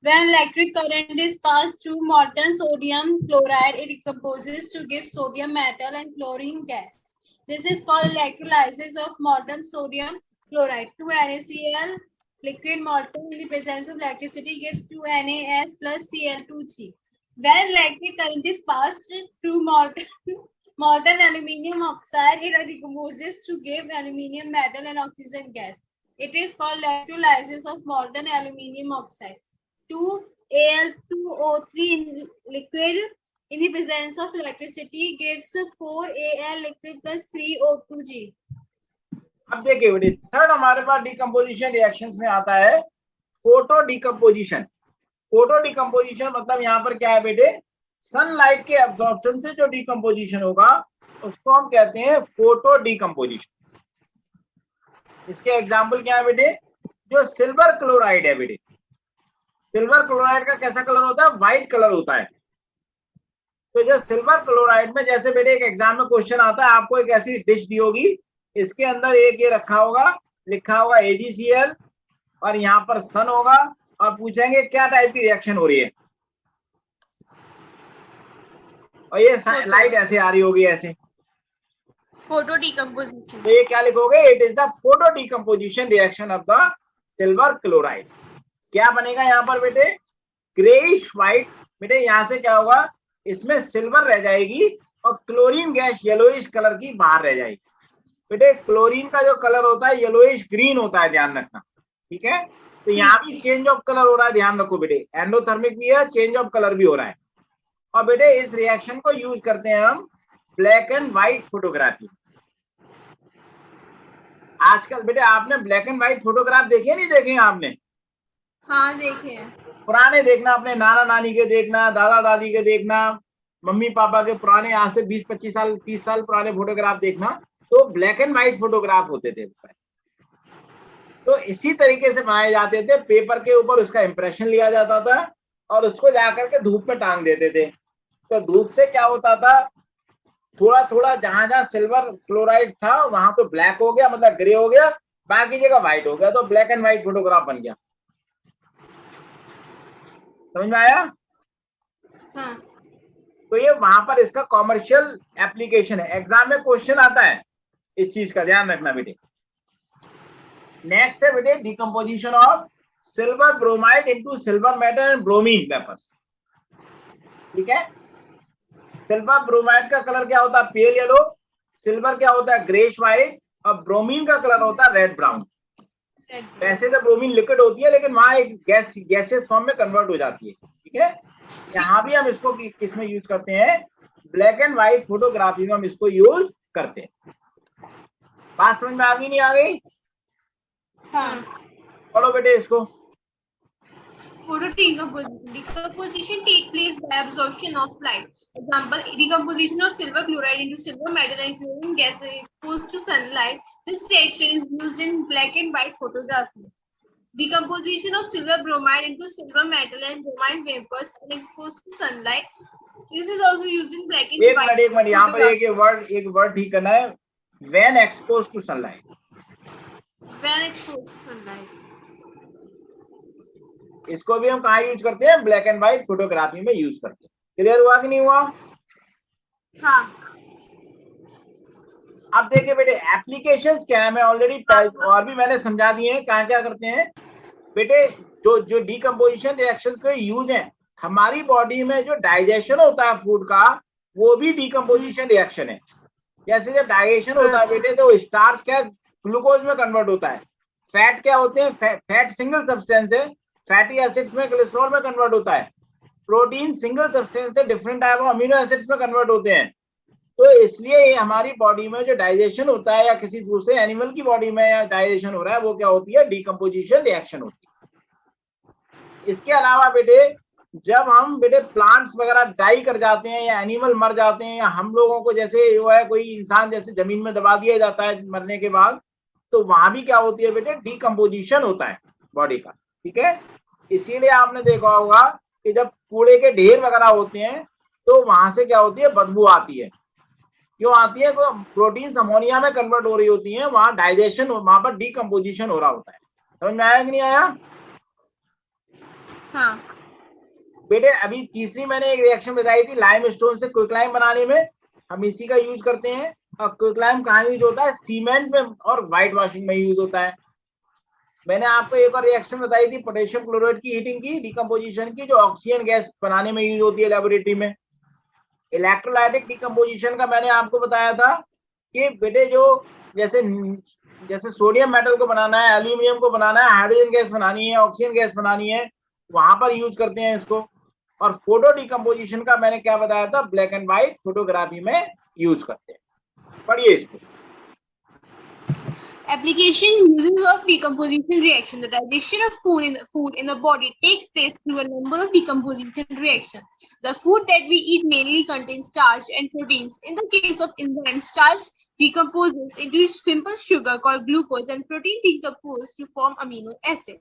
When electric current is passed through molten sodium chloride, it decomposes to give sodium metal and chlorine gas. This is called electrolysis of molten sodium chloride. 2NaCl liquid molten in the presence of electricity gives 2NaS plus Cl2G. When electric current is passed through molten aluminium oxide, it decomposes to give aluminium metal and oxygen gas. It is called electrolysis of molten aluminium oxide. 2Al2O3 in liquid in the presence of electricity gives 4Al liquid plus 3O2G.
अब देखिए बेटे, 3rd हमारे पास decomposition reactions में आता है photo decomposition. Photo decomposition मतलब यहाँ पर क्या है बेटे, सनलाइट के एब्जॉर्प्शन से जो डिकम्पोजिशन होगा उसको हम कहते हैं फोटो डिकम्पोजिशन। इसके एग्जाम्पल क्या है बेटे, जो सिल्वर क्लोराइड है बेटे, सिल्वर क्लोराइड का कैसा कलर होता है, व्हाइट कलर होता है। तो जो सिल्वर क्लोराइड में जैसे बेटे एक एग्जाम में क्वेश्चन आता है, आपको एक ऐसी डिश दी होगी, इसके अंदर एक ये रखा होगा, लिखा होगा AgCl और यहाँ पर सन होगा और पूछेंगे क्या टाइप की रिएक्शन हो रही है, और ये लाइट ऐसे आ रही होगी ऐसे,
फोटो डिकम्पोजिशन।
तो ये क्या लिखोगे, it is the photo decomposition reaction of the silver chloride. क्या बनेगा यहाँ पर बेटे, ग्रेइश व्हाइट। बेटे यहाँ से क्या होगा, इसमें सिल्वर रह जाएगी और क्लोरीन गैस येलोइश कलर की बाहर रह जाएगी। बेटे क्लोरीन का जो कलर होता है येलोइश ग्रीन होता है, ध्यान रखना, ठीक है। तो यहाँ भी चेंज ऑफ कलर हो रहा है, ध्यान रखो बेटे, एंडोथर्मिक भी है, चेंज ऑफ कलर भी हो रहा है। और बेटे इस रिएक्शन को यूज करते हैं हम ब्लैक एंड व्हाइट फोटोग्राफी। आजकल बेटे आपने ब्लैक एंड व्हाइट फोटोग्राफ देखे नहीं देखे आपने?
हाँ देखे हैं।
पुराने देखना, अपने नाना नानी के देखना, दादा दादी के देखना, मम्मी पापा के पुराने, आज से 20-25 साल 30 साल पुराने फोटोग्राफ देखना, तो ब्लैक एंड व्हाइट फोटोग्राफ होते थे। तो इसी तरीके से बनाए जाते थे, पेपर के ऊपर उसका इंप्रेशन लिया जाता था और उसको जाकर के धूप में टांग देते थे। तो धूप से क्या होता था, थोड़ा थोड़ा जहां जहां सिल्वर क्लोराइड था वहां तो ब्लैक हो गया, मतलब ग्रे हो गया, बाकी जगह व्हाइट हो गया, तो ब्लैक एंड व्हाइट फोटोग्राफ बन गया। समझ में आया?
हाँ।
तो ये वहां पर इसका कॉमर्शियल एप्लीकेशन है, एग्जाम में क्वेश्चन आता है इस चीज का, ध्यान रखना बेटे। नेक्स्ट है बेटे decomposition of silver bromide into silver metal and bromine vapours. ठीक है, सिल्वर ब्रोमाइड का कलर क्या होता है, पेल येलो, सिल्वर क्या होता है, ग्रेश व्हाइट, और ब्रोमीन का कलर होता है रेड ब्राउन। वैसे तो ब्रोमीन लिक्विड होती है लेकिन वहां एक गैसियस फॉर्म में कन्वर्ट हो जाती है। ठीक है, यहाँ भी हम इसको किस में यूज करते हैं, ब्लैक एंड व्हाइट फोटोग्राफी में हम इसको यूज करते हैं। बात समझ में आ गई नहीं आ गई?
हाँ।
पढ़ो बेटे इसको।
Photo decomposition take place by absorption of light. Example: decomposition of silver chloride into silver metal and chlorine gas exposed to sunlight. This reaction is used in black and white photography. Decomposition of silver bromide into silver metal and bromine vapors and exposed to sunlight. This is also used in black and white.
एक minute यहाँ पर एक word ठीक करना है, when exposed to sunlight.
When exposed to sunlight.
इसको भी हम कहाँ यूज करते हैं, ब्लैक एंड व्हाइट फोटोग्राफी में यूज करते हैं। क्लियर हुआ कि नहीं हुआ?
हाँ।
अब देखिए बेटे एप्लीकेशंस क्या है, मैं ऑलरेडी और भी मैंने समझा दिए हैं कहाँ क्या करते हैं। बेटे जो डिकम्पोजिशन रिएक्शंस के यूज है, हमारी बॉडी में जो डाइजेशन होता है फूड का, वो भी डिकम्पोजिशन रिएक्शन है। जैसे जब डाइजेशन होता है बेटे तो स्टार्च क्या ग्लूकोज में कन्वर्ट होता है, फैट क्या होते हैं, फैट सिंगल सब्सटेंस है, फैटी एसिड्स में कोलेस्ट्रॉल में कन्वर्ट होता है, प्रोटीन सिंगल सब्सटेंस से different type of amino acids में कन्वर्ट होते हैं। तो इसलिए हमारी बॉडी में जो डाइजेशन होता है या किसी दूसरे एनिमल की बॉडी में या डाइजेशन हो रहा है वो क्या होती है, डीकम्पोजिशन रिएक्शन होती है। इसके अलावा बेटे जब हम बेटे प्लांट्स वगैरह डाई कर जाते हैं या एनिमल मर जाते हैं या हम लोगों को जैसे जो है कोई इंसान जैसे जमीन में दबा दिया जाता है मरने के बाद, तो वहां भी क्या होती है बेटे, डीकम्पोजिशन होता है बॉडी का, ठीक है। इसीलिए आपने देखा होगा कि जब कूड़े के ढेर वगैरह होते हैं तो वहां से क्या होती है, बदबू आती है। क्यों आती है, वो प्रोटीन अमोनिया में कन्वर्ट हो रही होती है, वहां डाइजेशन, वहां पर डीकम्पोजिशन हो रहा होता है। समझ में आया कि नहीं आया?
हाँ
बेटे अभी तीसरी मैंने एक रिएक्शन बताई थी लाइमस्टोन से क्विकलाइम बनाने में, हम इसी का यूज करते हैं। और क्विकलाइम कहाँ यूज होता है, सीमेंट में और व्हाइट वॉशिंग में यूज होता है। मैंने आपको एक और रिएक्शन बताई थी पोटेशियम क्लोराइड की हीटिंग की, डिकम्पोजिशन की, जो ऑक्सीजन गैस बनाने में यूज होती है लेबोरेटरी में। इलेक्ट्रोलाइटिक डिकम्पोजिशन का मैंने आपको बताया था कि बेटे जो जैसे जैसे सोडियम मेटल को बनाना है, एल्यूमिनियम को बनाना है, हाइड्रोजन गैस बनानी है, ऑक्सीजन गैस बनानी है, वहां पर यूज करते हैं इसको। और फोटो डिकम्पोजिशन का मैंने क्या बताया था, ब्लैक एंड व्हाइट फोटोग्राफी में यूज करते हैं। पढ़िए इसको।
Application uses of decomposition reaction. The digestion of food in the body takes place through a number of decomposition reactions. The food that we eat mainly contains starch and proteins. In the case of enzyme, starch decomposes into simple sugar called glucose and protein decompose to form amino acid.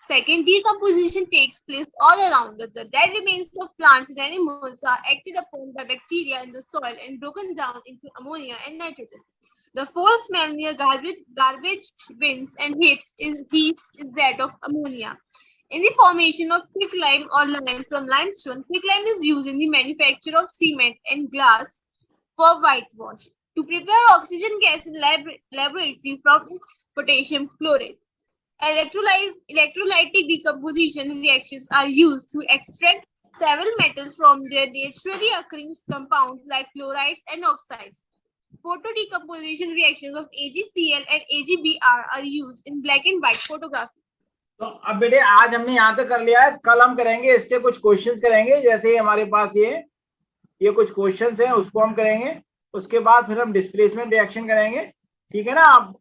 Second, decomposition takes place all around us. The dead remains of plants and animals are acted upon by bacteria in the soil and broken down into ammonia and nitrogen. The foul smell near garbage bins and heaps is that of ammonia. In the formation of quicklime or lime from limestone, quicklime is used in the manufacture of cement and glass for whitewash. To prepare oxygen gas in laboratory from potassium chloride. Electrolytic decomposition reactions are used to extract several metals from their naturally occurring compounds like chlorides and oxides. Photo decomposition reactions of AgCl and AgBr are used in black and white photography.
तो अब बेटे आज हमने यहाँ तक कर लिया है, कल हम करेंगे इसके कुछ क्वेश्चंस करेंगे। जैसे हमारे पास ये कुछ क्वेश्चंस हैं उसको हम करेंगे, उसके बाद फिर हम डिस्प्लेसमेंट रिएक्शन करेंगे, ठीक है ना। आप